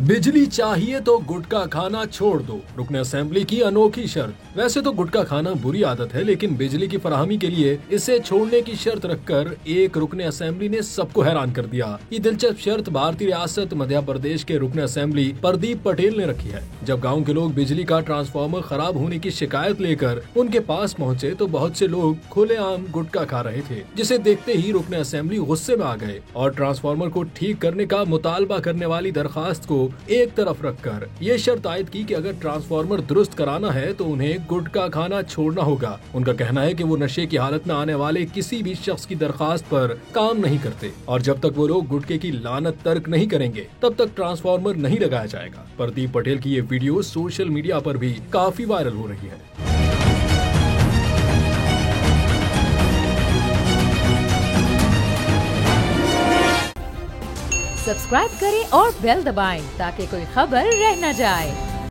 बिजली चाहिए तो गुटखा खाना छोड़ दो, रुकन असेंबली की अनोखी शर्त। वैसे तो गुटखा खाना बुरी आदत है, लेकिन बिजली की फराहमी के लिए इसे छोड़ने की शर्त रखकर एक रुकन असेंबली ने सबको हैरान कर दिया। ये दिलचस्प शर्त भारतीय रियासत मध्य प्रदेश के रुकन असेंबली प्रदीप पटेल ने रखी है। जब गाँव के लोग बिजली का ट्रांसफार्मर खराब होने की शिकायत लेकर उनके पास पहुँचे तो बहुत से लोग खुलेआम गुटखा खा रहे थे, जिसे देखते ही रुकन असेंबली गुस्से में आ गए और ट्रांसफार्मर को ठीक करने का मुतालबा करने वाली दरखास्त को एक तरफ रखकर ये शर्त आयद की कि अगर ट्रांसफार्मर दुरुस्त कराना है तो उन्हें गुटखा खाना छोड़ना होगा। उनका कहना है कि वो नशे की हालत में आने वाले किसी भी शख्स की दरखास्त पर काम नहीं करते और जब तक वो लोग गुटखे की लानत तर्क नहीं करेंगे तब तक ट्रांसफार्मर नहीं लगाया जाएगा। प्रदीप पटेल की ये वीडियो सोशल मीडिया पर भी काफी वायरल हो रही है। सब्सक्राइब करें और बेल दबाएं ताकि कोई खबर रह न जाए।